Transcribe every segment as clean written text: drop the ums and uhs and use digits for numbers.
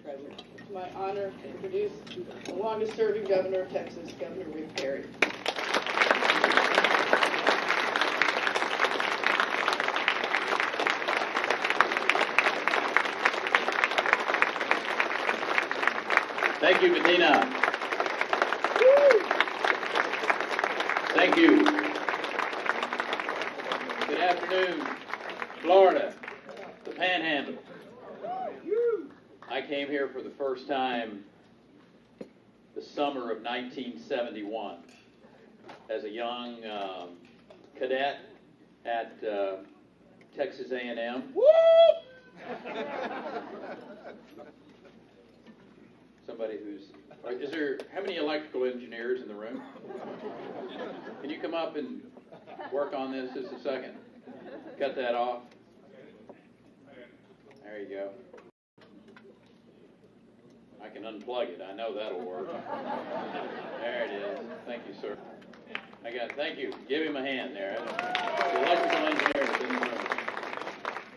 Treasurer. It's my honor to introduce the longest-serving governor of Texas, Governor Rick Perry. Thank you, Bettina. Thank you. Good afternoon, Florida, the Panhandle. I came here for the first time the summer of 1971 as a young cadet at Texas A&M. Somebody how many electrical engineers in the room? Can you come up and work on this just a second? Cut that off. There you go. I can unplug it. I know that'll work. There it is. Thank you, sir. Thank you. Give him a hand there. The electrical engineers in the room.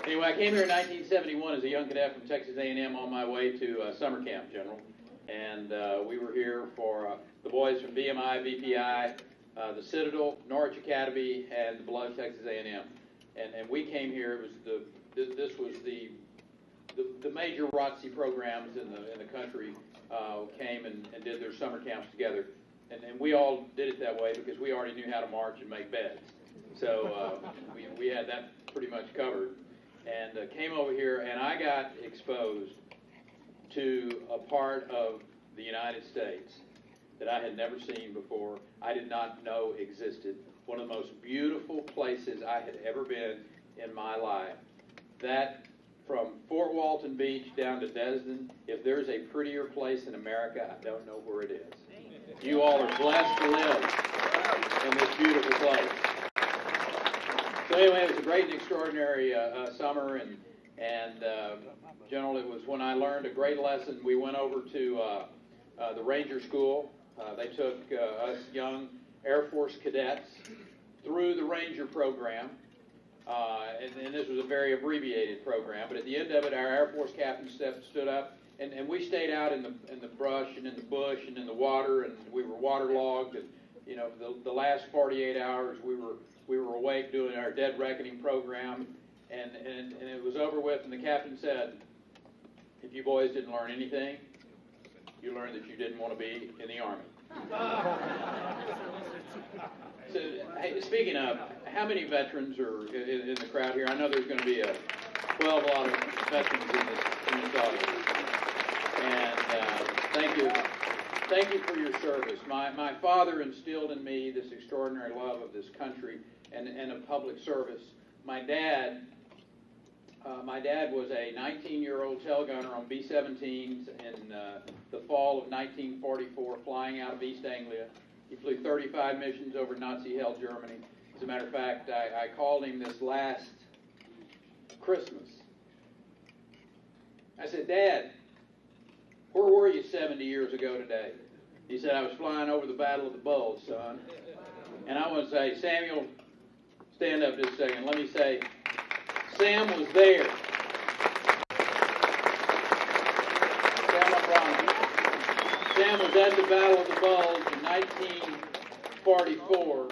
Anyway, I came here in 1971 as a young cadet from Texas A&M on my way to summer camp, General. And we were here for the boys from BMI, BPI, the Citadel, Norwich Academy, and the beloved Texas A&M. And we came here. This was the major ROTC programs in the country came and did their summer camps together. And we all did it that way because we already knew how to march and make beds. So we had that pretty much covered. And came over here, and I got exposed to a part of the United States that I had never seen before, I did not know existed. One of the most beautiful places I had ever been in my life. That, from Fort Walton Beach down to Destin, if there's a prettier place in America, I don't know where it is. You all are blessed to live in this beautiful place. So anyway, it was a great and extraordinary summer, and General, it was when I learned a great lesson. We went over to the Ranger School. They took us young Air Force cadets through the Ranger program, and this was a very abbreviated program. But at the end of it, our Air Force captain stood up, and we stayed out in the brush and in the bush and in the water, and we were waterlogged. And you know, the last 48 hours, we were awake doing our dead reckoning program, and it was over with. And the captain said, if you boys didn't learn anything, you learned that you didn't want to be in the Army. So, hey, speaking of, how many veterans are in the crowd here? I know there's going to be 12 lot of veterans in this audience. And thank you for your service. My father instilled in me this extraordinary love of this country and of public service. My dad was a 19-year-old tail gunner on B-17s in the fall of 1944, flying out of East Anglia. He flew 35 missions over Nazi-held Germany. As a matter of fact, I called him this last Christmas. I said, Dad, where were you 70 years ago today? He said, I was flying over the Battle of the Bulge, son. And I want to say, Samuel, stand up just a second. Let me say, Sam was there. Sam was at the Battle of the Bulge in 1944,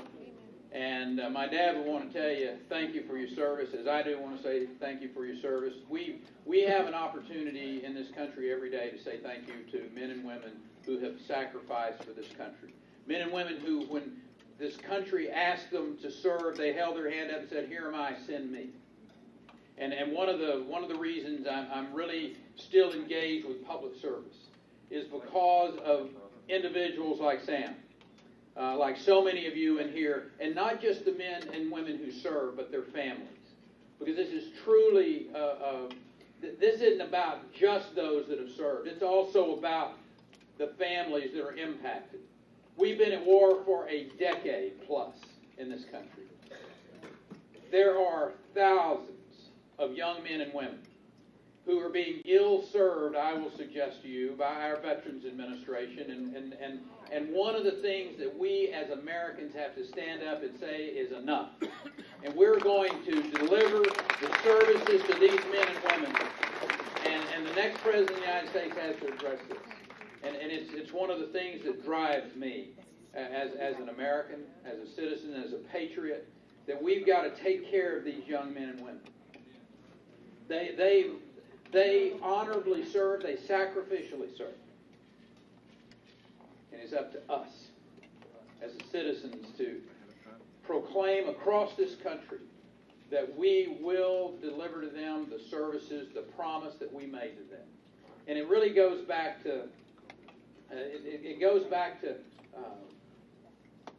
and my dad would want to tell you thank you for your service, as I do want to say thank you for your service. We have an opportunity in this country every day to say thank you to men and women who have sacrificed for this country. Men and women who, when this country asked them to serve, they held their hand up and said, here am I, send me. And one of the reasons I'm really still engaged with public service is because of individuals like Sam, like so many of you in here, and not just the men and women who serve, but their families. Because this is truly, this isn't about just those that have served. It's also about the families that are impacted. We've been at war for a decade plus in this country. There are thousands of young men and women who are being ill-served, I will suggest to you, by our Veterans Administration. And one of the things that we as Americans have to stand up and say is enough. And we're going to deliver the services to these men and women And the next president of the United States has to address this. And it's one of the things that drives me as an American, as a citizen, as a patriot, that we've got to take care of these young men and women. They honorably serve, they sacrificially serve. And it's up to us as citizens to proclaim across this country that we will deliver to them the services, the promise that we made to them. And it really goes back to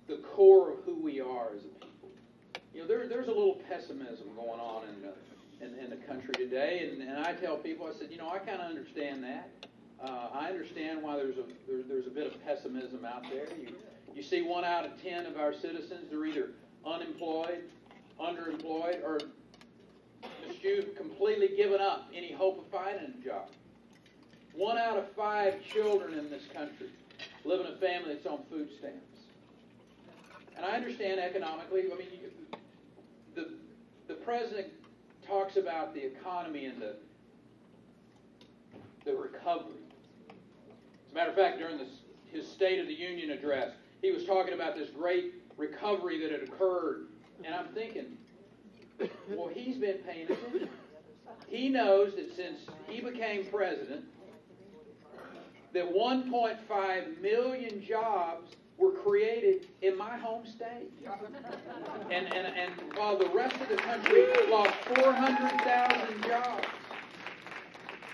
the core of who we are as a people. You know, there's a little pessimism going on in the country today, and I tell people, I said, you know, I kind of understand that. I understand why there's a bit of pessimism out there. You see 1 out of 10 of our citizens, they're either unemployed, underemployed, or you've completely given up any hope of finding a job. 1 out of 5 children in this country live in a family that's on food stamps. And I understand economically, I mean, the president talks about the economy and the recovery. As a matter of fact, during his State of the Union address, he was talking about this great recovery that had occurred. And I'm thinking, well, he's been paying attention. He knows that since he became president, that 1.5 million jobs were created in my home state. And while the rest of the country lost 400,000 jobs,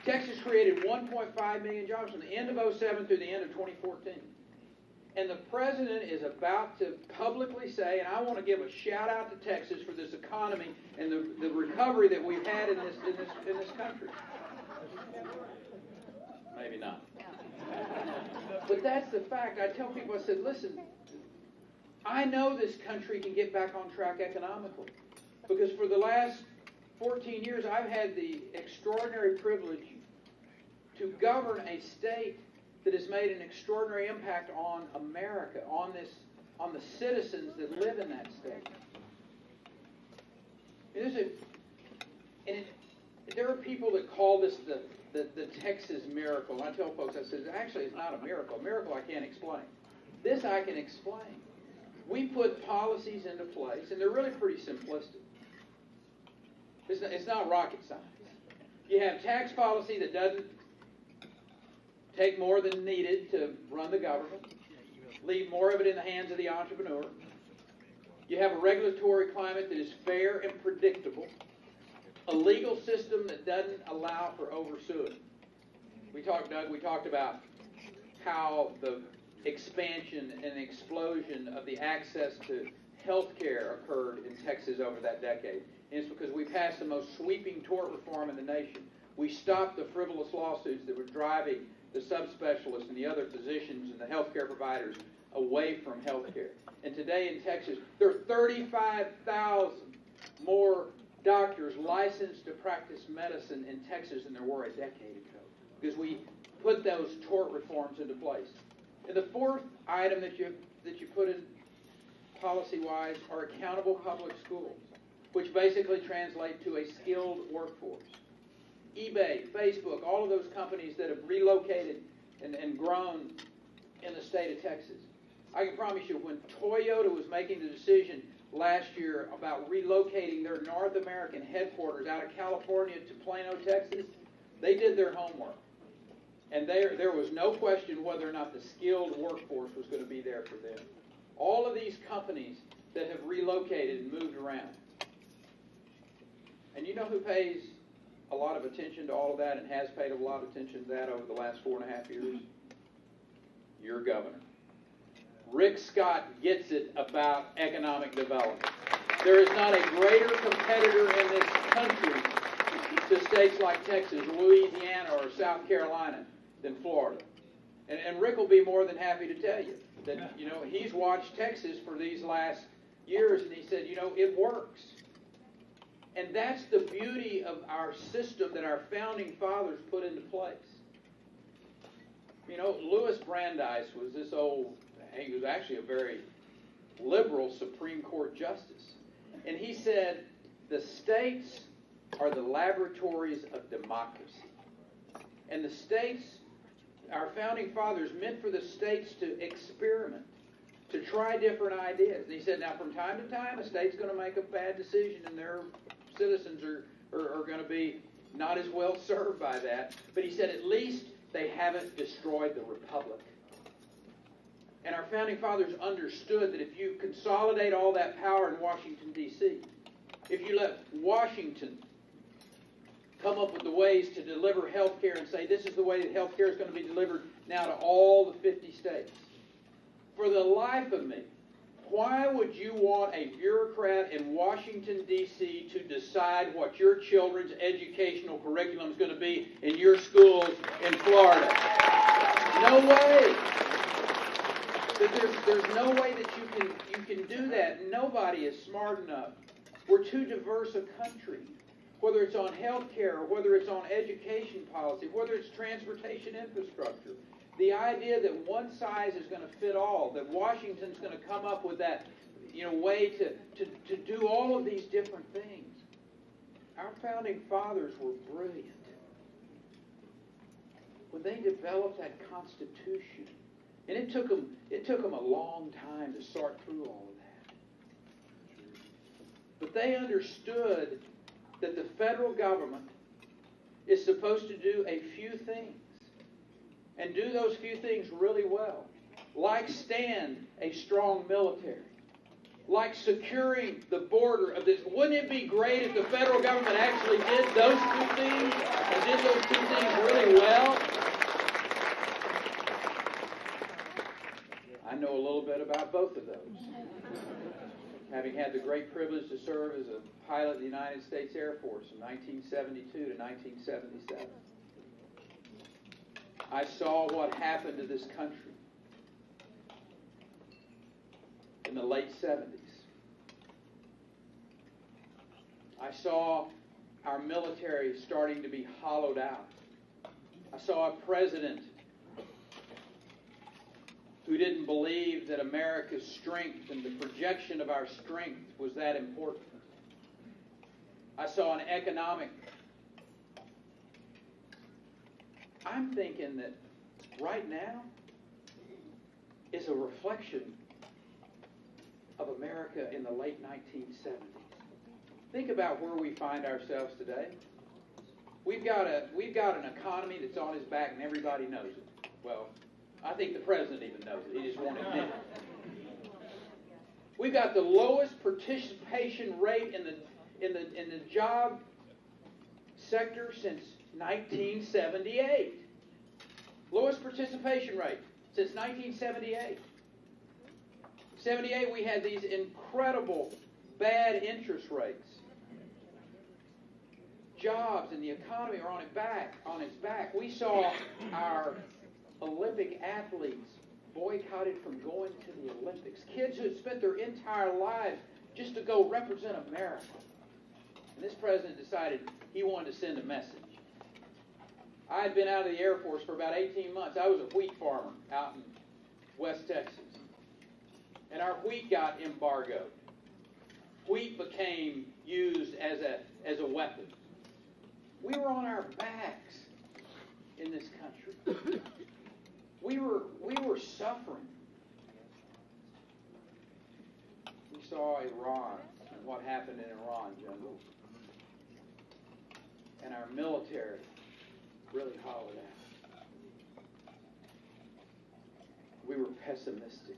Texas created 1.5 million jobs from the end of 2007 through the end of 2014. And the president is about to publicly say, and I want to give a shout out to Texas for this economy and the recovery that we've had in this country. Maybe not. But that's the fact. I tell people, I said, listen, I know this country can get back on track economically. Because for the last 14 years, I've had the extraordinary privilege to govern a state that has made an extraordinary impact on America, on the citizens that live in that state. There are people that call this the Texas miracle. And I tell folks, I said, actually, it's not a miracle. A miracle I can't explain. This I can explain. We put policies into place, and they're really pretty simplistic. It's not rocket science. You have tax policy that doesn't take more than needed to run the government, leave more of it in the hands of the entrepreneur. You have a regulatory climate that is fair and predictable, a legal system that doesn't allow for oversuing. Doug, we talked about how the expansion and explosion of the access to health care occurred in Texas over that decade. And it's because we passed the most sweeping tort reform in the nation. We stopped the frivolous lawsuits that were driving the subspecialists and the other physicians and the healthcare providers away from healthcare. And today in Texas, there are 35,000 more doctors licensed to practice medicine in Texas than there were a decade ago, because we put those tort reforms into place. And the fourth item that you put in policy-wise are accountable public schools, which basically translate to a skilled workforce. eBay, Facebook, all of those companies that have relocated and grown in the state of Texas. I can promise you, when Toyota was making the decision last year about relocating their North American headquarters out of California to Plano, Texas, they did their homework. And there was no question whether or not the skilled workforce was going to be there for them. All of these companies that have relocated and moved around. And you know who pays a lot of attention to all of that and has paid a lot of attention to that over the last 4.5 years? Your governor. Rick Scott gets it about economic development. There is not a greater competitor in this country to states like Texas, Louisiana, or South Carolina than Florida. And Rick will be more than happy to tell you that, you know, he's watched Texas for these last years, and he said, you know, it works. And that's the beauty of our system that our founding fathers put into place. You know, Louis Brandeis was this he was actually a very liberal Supreme Court justice. And he said, the states are the laboratories of democracy. And the states, our founding fathers meant for the states to experiment, to try different ideas. And he said, now from time to time, a state's going to make a bad decision and their citizens are going to be not as well served by that. But he said, at least they haven't destroyed the republic. And our founding fathers understood that if you consolidate all that power in Washington, D.C., if you let Washington come up with the ways to deliver health care and say this is the way that health care is going to be delivered now to all the 50 states. For the life of me, why would you want a bureaucrat in Washington, D.C. to decide what your children's educational curriculum is going to be in your schools in Florida? No way. There's no way that you can do that. Nobody is smart enough. We're too diverse a country. Whether it's on health care, or whether it's on education policy, whether it's transportation infrastructure. The idea that one size is going to fit all, that Washington's going to come up with that way to do all of these different things. Our founding fathers were brilliant. When they developed that Constitution, and it took them a long time to sort through all of that. But they understood that the federal government is supposed to do a few things, and do those few things really well, like stand a strong military, like securing the border of this. Wouldn't it be great if the federal government actually did those two things, and did those two things really well? I know a little bit about both of those. Having had the great privilege to serve as a pilot in the United States Air Force from 1972 to 1977. I saw what happened to this country in the late 70s. I saw our military starting to be hollowed out. I saw a president who didn't believe that America's strength and the projection of our strength was that important. I saw an economic... I'm thinking that right now is a reflection of America in the late 1970s. Think about where we find ourselves today. We've got an economy that's on his back and everybody knows it. Well, I think the president even knows it. He just won't admit it. We've got the lowest participation rate in the job sector since 1978. Lowest participation rate since 1978. 78, we had these incredible bad interest rates. Jobs and the economy are on its back. We saw our Olympic athletes boycotted from going to the Olympics. Kids who had spent their entire lives just to go represent America. And this president decided he wanted to send a message. I had been out of the Air Force for about 18 months. I was a wheat farmer out in West Texas. And our wheat got embargoed. Wheat became used as a weapon. We were on our backs in this country. We were suffering. We saw Iran and what happened in Iran, General. And our military really hollowed out. We were pessimistic.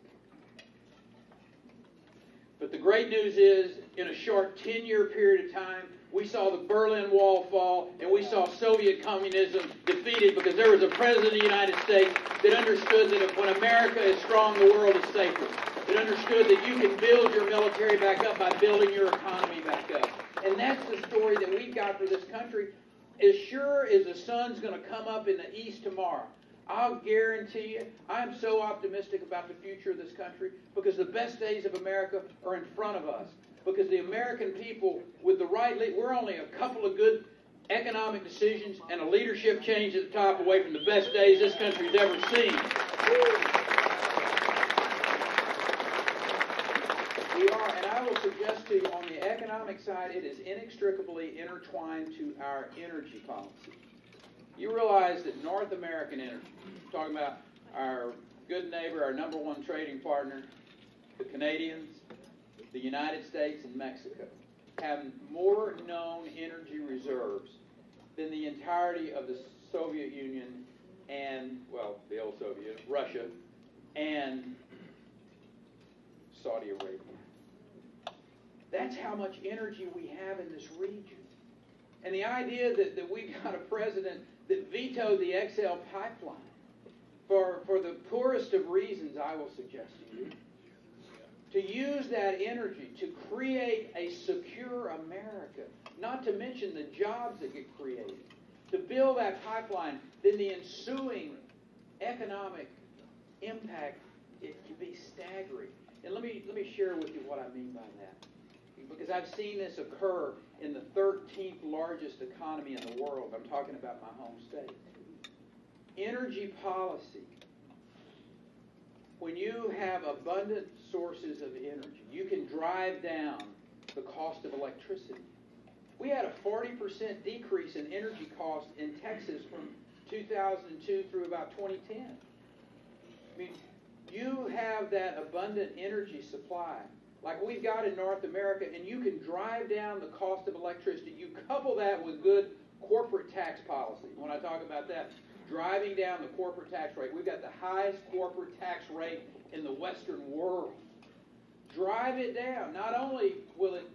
But the great news is, in a short 10-year period of time, we saw the Berlin Wall fall, and we saw Soviet communism defeated because there was a president of the United States that understood that when America is strong, the world is safer. That understood that you can build your military back up by building your economy back up. And that's the story that we've got for this country. As sure as the sun's going to come up in the east tomorrow, I'll guarantee you, I'm so optimistic about the future of this country because the best days of America are in front of us. Because the American people, with the right lead, we're only a couple of good economic decisions and a leadership change at the top away from the best days this country's ever seen. We are, and I will suggest to you, on the economic side, it is inextricably intertwined to our energy policy. You realize that North American energy, talking about our good neighbor, our number one trading partner, the Canadians, the United States, and Mexico, have more known energy reserves than the entirety of the Soviet Union and, well, the old Soviet, Russia, and Saudi Arabia. That's how much energy we have in this region. And the idea that we got a president that vetoed the XL pipeline for the poorest of reasons, I will suggest to you, to use that energy to create a secure America, not to mention the jobs that get created, to build that pipeline, then the ensuing economic impact, it can be staggering. And let me share with you what I mean by that. Because I've seen this occur in the 13th largest economy in the world. I'm talking about my home state. Energy policy. When you have abundant sources of energy, you can drive down the cost of electricity. We had a 40% decrease in energy costs in Texas from 2002 through about 2010. I mean, you have that abundant energy supply like we've got in North America, and you can drive down the cost of electricity. You couple that with good corporate tax policy. When I talk about that, driving down the corporate tax rate. We've got the highest corporate tax rate in the Western world. Drive it down. Not only will it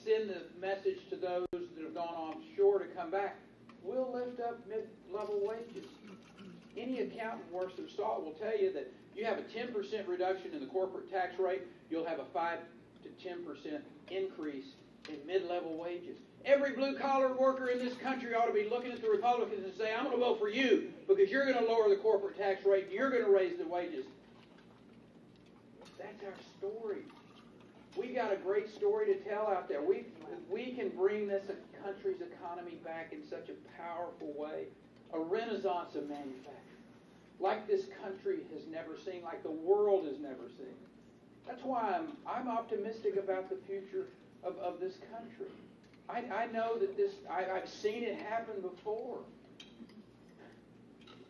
send the message to those that have gone offshore to come back, we'll lift up mid-level wages. Any accountant worth their salt will tell you that you have a 10% reduction in the corporate tax rate, you'll have a 5 to 10% increase in mid-level wages. Every blue-collar worker in this country ought to be looking at the Republicans and say, I'm going to vote for you because you're going to lower the corporate tax rate and you're going to raise the wages. That's our story. We've got a great story to tell out there. We can bring this country's economy back in such a powerful way. A renaissance of manufacturing. Like this country has never seen, like the world has never seen. That's why I'm optimistic about the future of this country. I know that I've seen it happen before.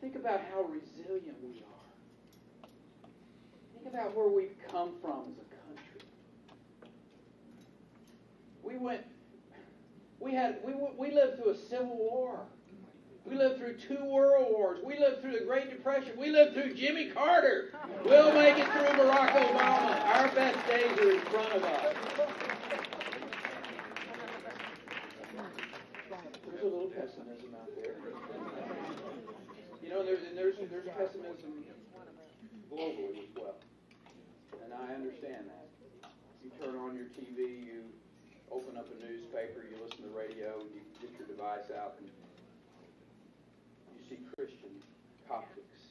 Think about how resilient we are. Think about where we've come from as a country. We lived through a civil war. We lived through 2 world wars. We lived through the Great Depression. We lived through Jimmy Carter. We'll make it through Barack Obama. Our best days are in front of us. There's a little pessimism out there. You know, there's pessimism globally as well. And I understand that. You turn on your TV, you open up a newspaper, you listen to the radio, you get your device out, and see Christian Coptics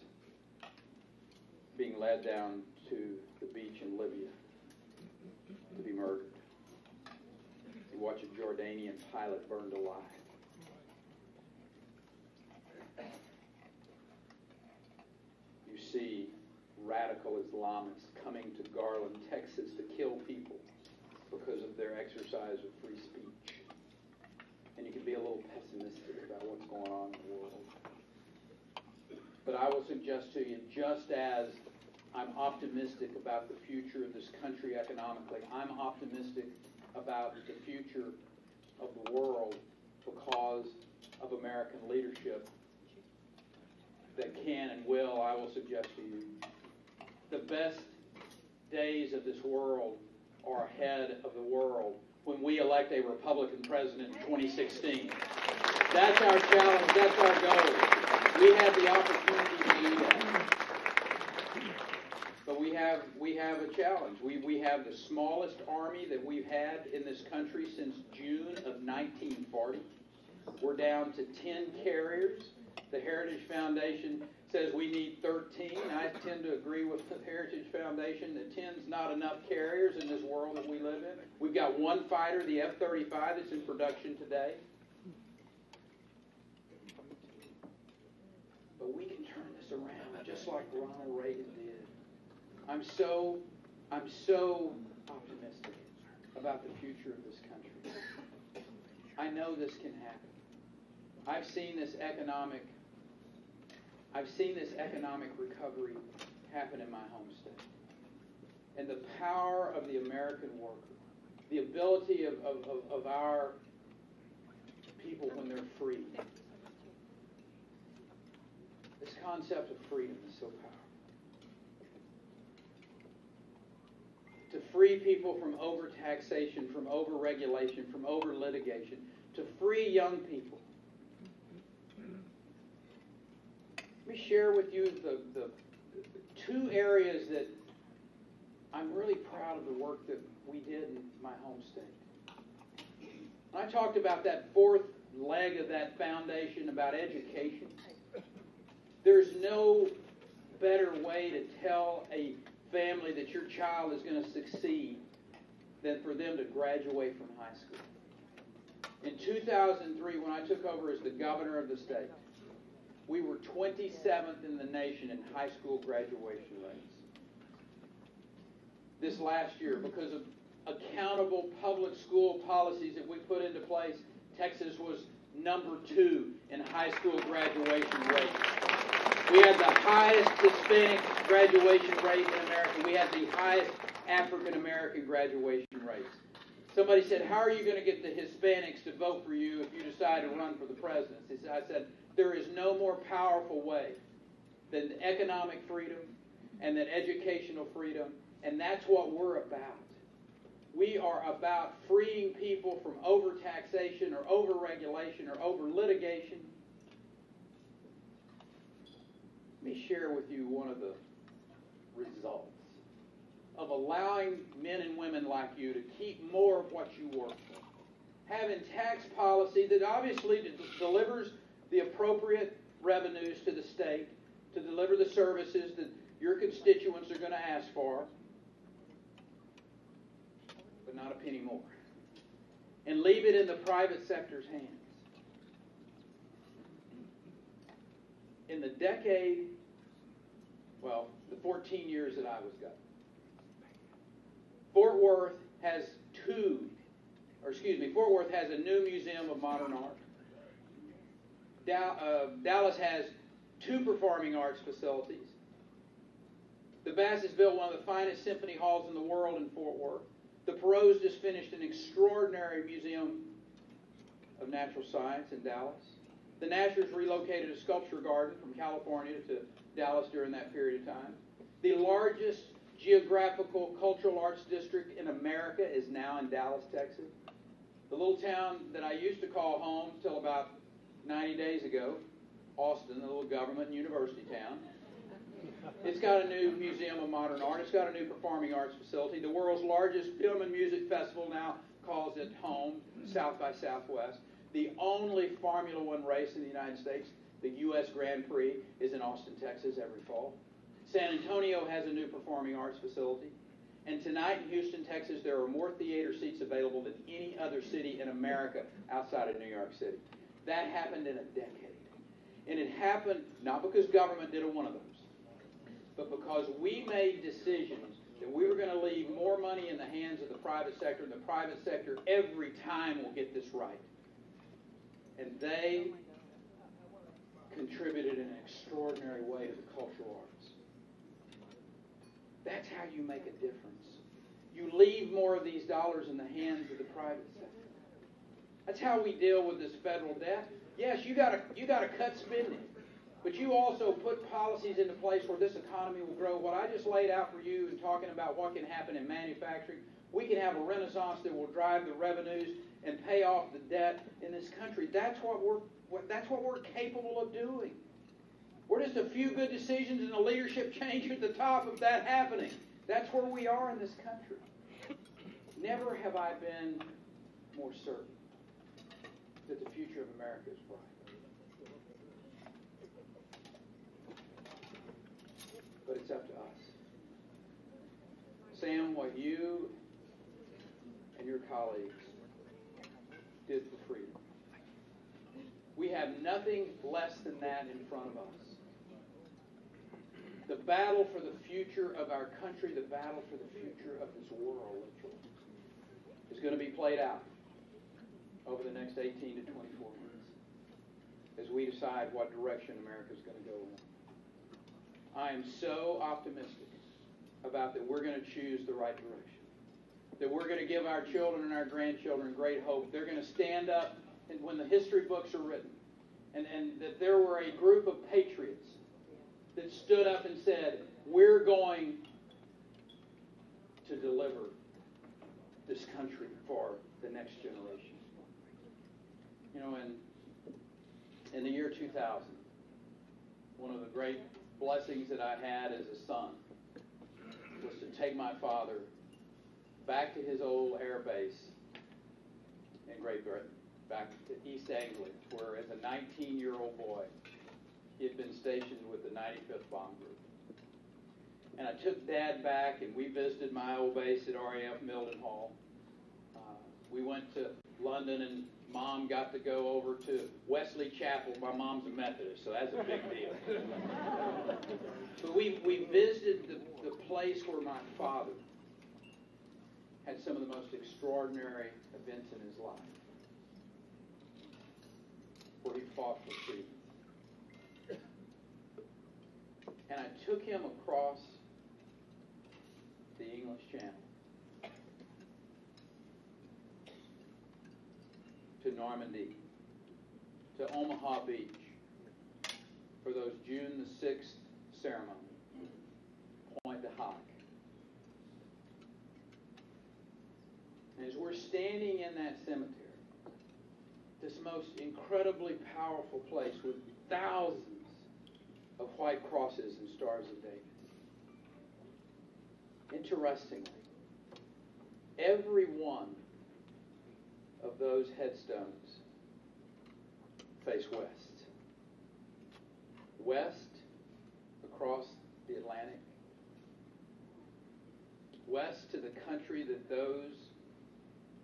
being led down to the beach in Libya to be murdered. You watch a Jordanian pilot burned alive. You see radical Islamists coming to Garland, Texas to kill people because of their exercise of free speech. And you can be a little pessimistic about what's going on in the world. But I will suggest to you, just as I'm optimistic about the future of this country economically, I'm optimistic about the future of the world because of American leadership that can and will, I will suggest to you, the best days of this world are ahead of the world when we elect a Republican president in 2016. That's our challenge. That's our goal. We have the opportunity to do that. But we have a challenge. We have the smallest army that we've had in this country since June of 1940. We're down to 10 carriers. The Heritage Foundation says we need 13. I tend to agree with the Heritage Foundation that 10's not enough carriers in this world that we live in. We've got one fighter, the F-35, that's in production today. But we can turn this around just like Ronald Reagan did. I'm so optimistic about the future of this country. I know this can happen. I've seen this economic I've seen this economic recovery happen in my home state. And the power of the American worker, the ability of our people when they're free. This concept of freedom is so powerful. To free people from overtaxation, from overregulation, from over-litigation, to free young people. Let me share with you the two areas that I'm really proud of the work that we did in my home state. I talked about that fourth leg of that foundation, about education. There's no better way to tell a family that your child is going to succeed than for them to graduate from high school. In 2003, when I took over as the governor of the state, we were 27th in the nation in high school graduation rates. This last year, because of accountable public school policies that we put into place, Texas was number 2 in high school graduation rates. We had the highest Hispanic graduation rate in America. We had the highest African American graduation rates. Somebody said, how are you going to get the Hispanics to vote for you if you decide to run for the presidency? I said, there is no more powerful way than economic freedom and than educational freedom, and that's what we're about. We are about freeing people from overtaxation or overregulation or over-litigation. Let me share with you one of the results of allowing men and women like you to keep more of what you work for. Having tax policy that obviously delivers the appropriate revenues to the state to deliver the services that your constituents are going to ask for, but not a penny more. And leave it in the private sector's hands. In the decade, well, the 14 years that I was governor, Fort Worth has a new museum of modern art. Dallas has 2 performing arts facilities. The Bass has built one of the finest symphony halls in the world in Fort Worth. The Perot's just finished an extraordinary museum of natural science in Dallas. The Nashers relocated a sculpture garden from California to Dallas during that period of time. The largest geographical cultural arts district in America is now in Dallas, Texas. The little town that I used to call home till about 90 days ago, Austin, a little government and university town. It's got a new museum of modern art. It's got a new performing arts facility. The world's largest film and music festival now calls it home, South by Southwest. The only Formula One race in the United States, the U.S. Grand Prix, is in Austin, Texas every fall. San Antonio has a new performing arts facility. And tonight in Houston, Texas, there are more theater seats available than any other city in America outside of New York City. That happened in a decade. And it happened not because government did one of those, but because we made decisions that we were going to leave more money in the hands of the private sector, and the private sector every time will get this right. And they contributed in an extraordinary way to the cultural arts. That's how you make a difference. You leave more of these dollars in the hands of the private sector. That's how we deal with this federal debt. Yes, you got to cut spending, but you also put policies into place where this economy will grow. What I just laid out for you in talking about what can happen in manufacturing, we can have a renaissance that will drive the revenues and pay off the debt in this country. That's what we're capable of doing. We're just a few good decisions and a leadership change at the top of that happening. That's where we are in this country. Never have I been more certain that the future of America is bright. But it's up to us. Sam, what you and your colleagues did for freedom. We have nothing less than that in front of us. The battle for the future of our country, the battle for the future of this world, is going to be played out over the next 18 to 24 months as we decide what direction America is going to go in. I am so optimistic about that we're going to choose the right direction, that we're going to give our children and our grandchildren great hope. They're going to stand up and when the history books are written, and that there were a group of patriots that stood up and said, we're going to deliver this country for the next generation. You know, in the year 2000, one of the great blessings that I had as a son was to take my father back to his old air base in Great Britain, back to East Anglia, where as a 19-year-old boy, he had been stationed with the 95th Bomb Group. And I took Dad back, and we visited my old base at RAF Mildenhall. We went to London, and Mom got to go over to Wesley Chapel. My mom's a Methodist, so that's a big deal. But we visited the place where my father had some of the most extraordinary events in his life, where he fought for freedom. And I took him across the English Channel to Normandy, to Omaha Beach, for those June the 6th ceremony, Point de Hoc. And as we're standing in that cemetery, this most incredibly powerful place with thousands of white crosses and stars of David. Interestingly, every one of those headstones face west. West across the Atlantic. West to the country that those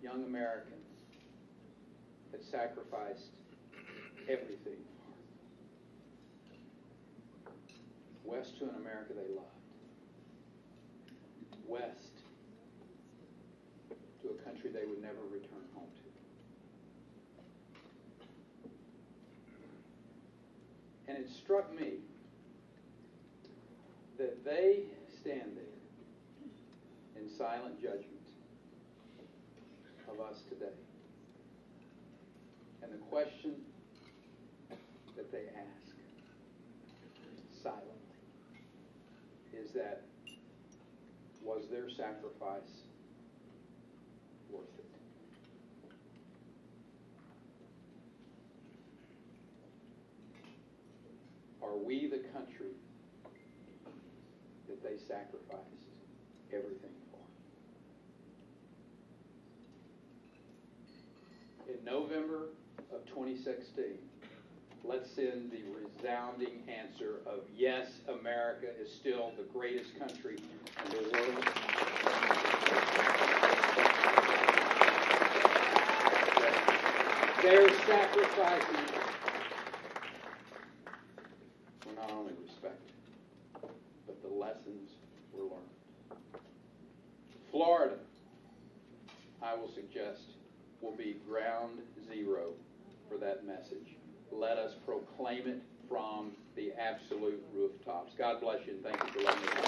young Americans had sacrificed everything for. West to an America they loved. West to a country they would never return home to. And it struck me that they stand there in silent judgment of us today. And the question that they ask silently is that, was their sacrifice worth it? Are we the country that they sacrificed everything for? In November of 2016, let's send the resounding answer of yes, America is still the greatest country in the world. Their sacrifices were not only respected, but the lessons were learned. Florida, I will suggest, will be ground zero for that message. Let us proclaim it from the absolute rooftops. God bless you, and thank you for letting me come.